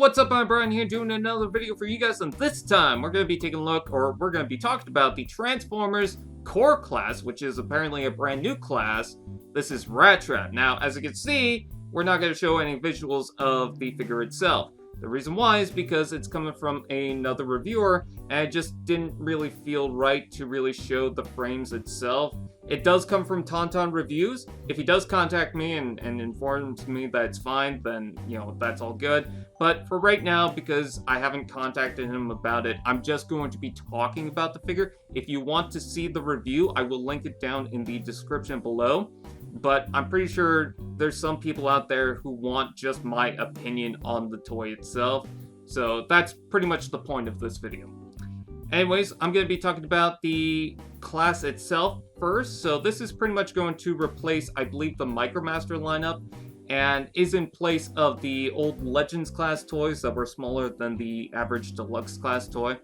what's up? I'm Brian here doing another video for you guys, and this time we're going to be taking a look, or we're going to be talking about the Transformers Core Class, which is apparently a brand new class. This is Rattrap. Now, as you can see, we're not going to show any visuals of the figure itself. The reason why is because it's coming from another reviewer, and it just didn't really feel right to really show the frames itself. It does come from TonTon Reviews. If he does contact me and informs me that it's fine, then, you know, that's all good. But for right now, because I haven't contacted him about it, I'm just going to be talking about the figure. If you want to see the review, I will link it down in the description below. But I'm pretty sure there's some people out there who want just my opinion on the toy itself. So that's pretty much the point of this video. Anyways, I'm going to be talking about the class itself first. So this is pretty much going to replace, I believe, the Micromaster lineup, and is in place of the old Legends class toys that were smaller than the average Deluxe class toy.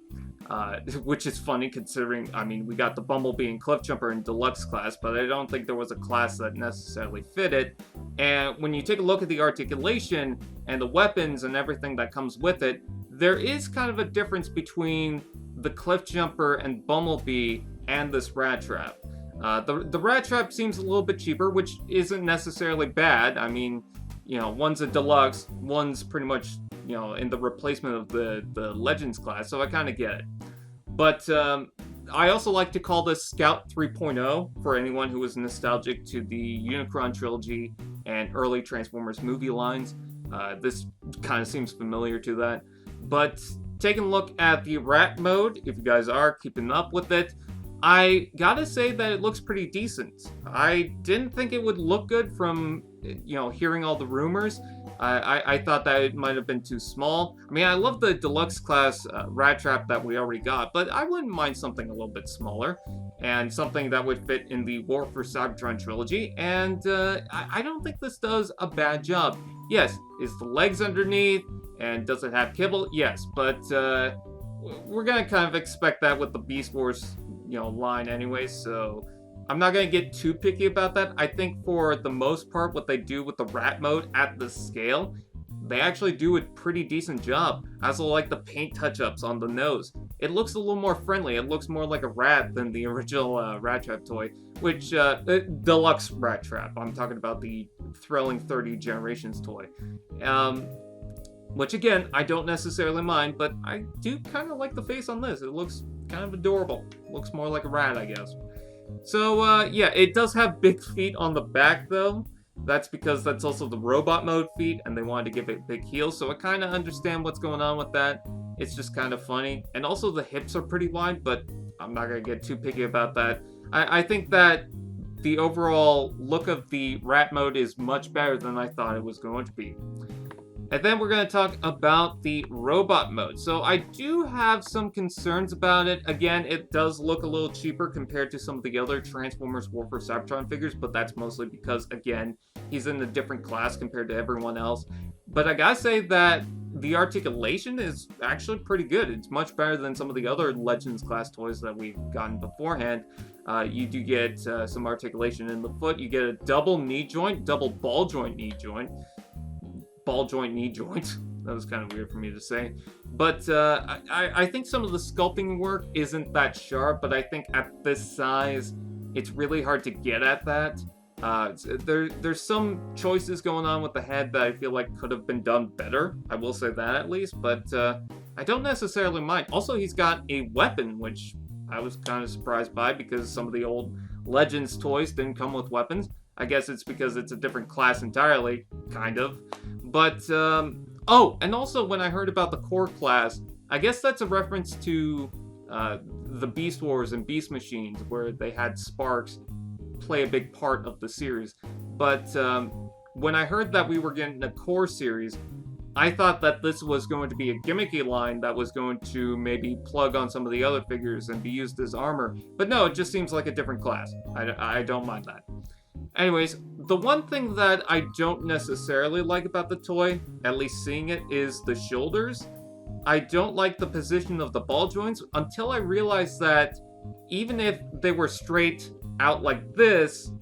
Which is funny considering, I mean, we got the Bumblebee and Cliffjumper in Deluxe class, but I don't think there was a class that necessarily fitted. And when you take a look at the articulation and the weapons and everything that comes with it, there is kind of a difference between the Cliffjumper and Bumblebee and this Rattrap. The Rattrap seems a little bit cheaper, which isn't necessarily bad. I mean, you know, one's a Deluxe, one's pretty much, you know, in the replacement of the Legends class, so I kind of get it. But I also like to call this Scout 3.0 for anyone who is nostalgic to the Unicron trilogy and early Transformers movie lines. This kind of seems familiar to that. But taking a look at the Rat mode, if you guys are keeping up with it, I gotta say that it looks pretty decent. I didn't think it would look good from, you know, hearing all the rumors. I thought that it might have been too small. I mean, I love the Deluxe class Rattrap that we already got, but I wouldn't mind something a little bit smaller, and something that would fit in the War for Cybertron trilogy, and I don't think this does a bad job. Yes, is the legs underneath, and does it have kibble? Yes, but we're gonna kind of expect that with the Beast Wars, you know, line anyway, so I'm not going to get too picky about that. I think for the most part, what they do with the Rat mode at this scale, they actually do a pretty decent job. I also like the paint touch-ups on the nose. It looks a little more friendly. It looks more like a rat than the original Rattrap toy, which, Deluxe Rattrap. I'm talking about the Thrilling 30 Generations toy. Which, again, I don't necessarily mind, but I do kind of like the face on this. It looks kind of adorable. Looks more like a rat, I guess. So, yeah, it does have big feet on the back, though. That's because that's also the robot mode feet, and they wanted to give it big heels, so I kind of understand what's going on with that. It's just kind of funny. And also, the hips are pretty wide, but I'm not going to get too picky about that. I think that the overall look of the Rat mode is much better than I thought it was going to be. And then we're going to talk about the robot mode. So I do have some concerns about it. Again, it does look a little cheaper compared to some of the other Transformers War for Cybertron figures, but that's mostly because, again, he's in a different class compared to everyone else. But I gotta say that the articulation is actually pretty good. It's much better than some of the other Legends class toys that we've gotten beforehand. You do get some articulation in the foot. You get a double knee joint, double ball joint knee joint. Ball joint knee joint. That was kind of weird for me to say. But I think some of the sculpting work isn't that sharp, but I think at this size, it's really hard to get at that. There's some choices going on with the head that I feel like could have been done better. I will say that at least, but I don't necessarily mind. Also, he's got a weapon, which I was kind of surprised by because some of the old Legends toys didn't come with weapons. I guess it's because it's a different class entirely, kind of. But, oh, and also when I heard about the Core class, I guess that's a reference to the Beast Wars and Beast Machines, where they had Sparks play a big part of the series. But when I heard that we were getting a Core series, I thought that this was going to be a gimmicky line that was going to maybe plug on some of the other figures and be used as armor. But no, it just seems like a different class. I don't mind that. Anyways, the one thing that I don't necessarily like about the toy, at least seeing it, is the shoulders. I don't like the position of the ball joints until I realized that even if they were straight out like this,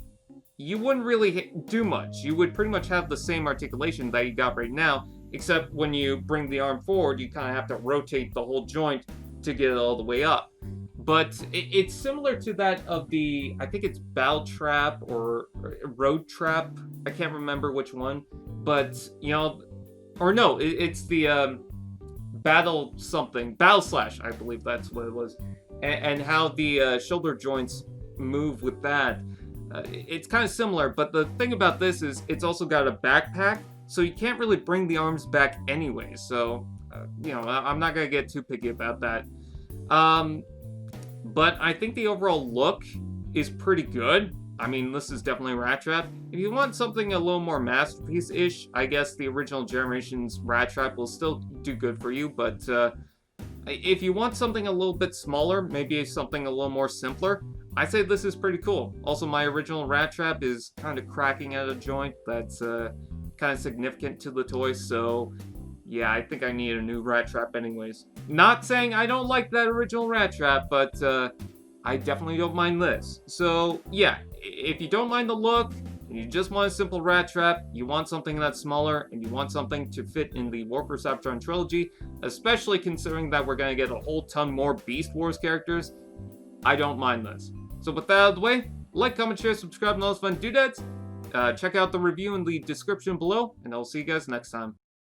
you wouldn't really do much. You would pretty much have the same articulation that you got right now, except when you bring the arm forward, you kind of have to rotate the whole joint to get it all the way up. But it's similar to that of the, I think it's Battle Trap or Road Trap. I can't remember which one. But, you know, or no, it's the Battle Slash, I believe that's what it was. And how the shoulder joints move with that. It's kind of similar, but the thing about this is it's also got a backpack, so you can't really bring the arms back anyway. So, you know, I'm not going to get too picky about that. But I think the overall look is pretty good. I mean, this is definitely Rattrap. If you want something a little more masterpiece-ish, I guess the original generation's Rattrap will still do good for you, but if you want something a little bit smaller, maybe something a little more simpler, I say this is pretty cool. Also, my original Rattrap is kind of cracking at a joint that's kind of significant to the toy, so yeah, I think I need a new Rattrap anyways. Not saying I don't like that original Rattrap, but I definitely don't mind this. So yeah, if you don't mind the look, and you just want a simple Rattrap, you want something that's smaller, and you want something to fit in the Warper Cybertron trilogy, especially considering that we're going to get a whole ton more Beast Wars characters, I don't mind this. So with that out of the way, like, comment, share, subscribe, and all those fun doodads. Check out the review in the description below, and I'll see you guys next time.